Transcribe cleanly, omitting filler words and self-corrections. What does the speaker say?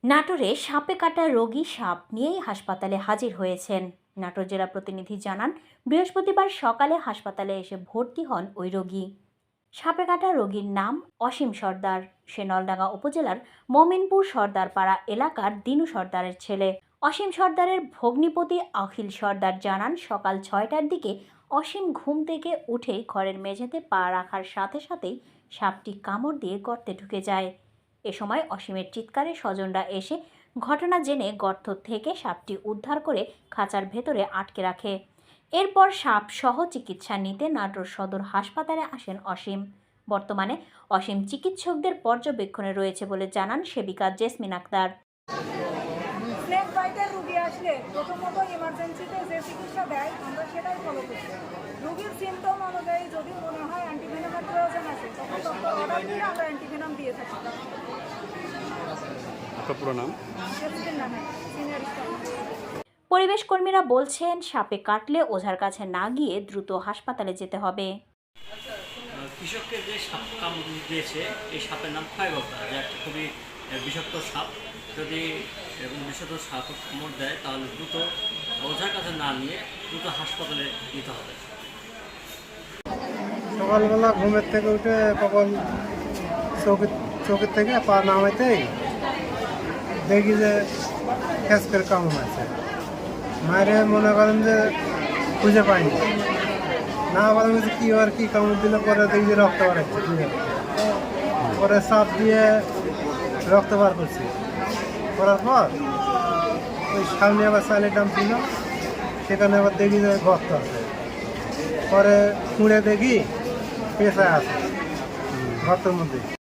নাটোরে সাপে কাটা রোগী সাপ নিয়েই হাসপাতালে হাজির হয়েছেন। নাটোর জেলা প্রতিনিধি জানান, বৃহস্পতিবার সকালে হাসপাতালে এসে ভর্তি হন ওই রোগী। সাপে কাটা রোগীর নাম অসীম সর্দার। সে নলডাঙ্গা উপজেলার মমিনপুর সর্দারপাড়া এলাকার দিনু সর্দারের ছেলে। অসীম সর্দারের ভগ্নিপতি অখিল সর্দার জানান, সকাল 6টার দিকে অসীম ঘুম থেকে উঠেই ঘরের মেঝেতে পা রাখার সাথে সাথেই সাপটি কামড় দিয়ে গর্তে ঢুকে যায়। এ সময় অসীমের চিৎকারে স্বজনরা এসে ঘটনা জেনে গর্ত থেকে সাপটি উদ্ধার করে খাঁচার ভেতরে আটকে রাখে। এরপর সাপ সহ চিকিৎসা নিতে নাটোর সদর হাসপাতালে আসেন অসীম। বর্তমানে অসীম চিকিৎসকদের পর্যবেক্ষণে রয়েছে বলে জানান সেবিকা জেসমিন আক্তার। স্নেক বাইটের রোগী আসলে প্রথমত ইমার্জেন্সিতে যে চিকিৎসা দেয় আমরা সেটাই ফলো করি। রোগীর সিমটম অনুযায়ী যদি মনে হয় অ্যান্টিভেনামের প্রয়োজন আছে তখন ডক্টর অর্ডার দিলে আমরা অ্যান্টিভেনাম দিয়ে থাকি। আপনার পুরো নাম? Senior staff. পরিবেশ কর্মীরা বলছেন, সাপে কাটলে ওঝার কাছে না গিয়ে দ্রুত হাসপাতালে যেতে হবে। কৃষককে যে সাপ কামড় দিয়েছে এই সাপের নাম ক্ষয়গতা, যা একটা খুবই বিষাক্ত সাপ। যদি বিষাক্ত সাপ কামড় দেয় তাহলে দ্রুত ওঝার কাছে না নিয়ে দ্রুত হাসপাতালে নিতে হবে। সকালবেলা ঘুমের থেকে উঠে কখন চোখের থেকে পা নামাইতেই দেখি যে ফ্যাস করে কামড় আছে। মায়েরে মনে করেন যে খুঁজে পাইনি, না বলেন যে কী আর কি কামড় দিলে পরে দেখি যে রক্ত বার হচ্ছে। পরে চাপ দিয়ে রক্ত বার করছি, করার পর ওই সামনে আবার চালের দাম ছিল, সেখানে আবার দেখি যে গর্ত আছে। পরে খুঁড়ে দেখি পেশা আছে গর্তের মধ্যে।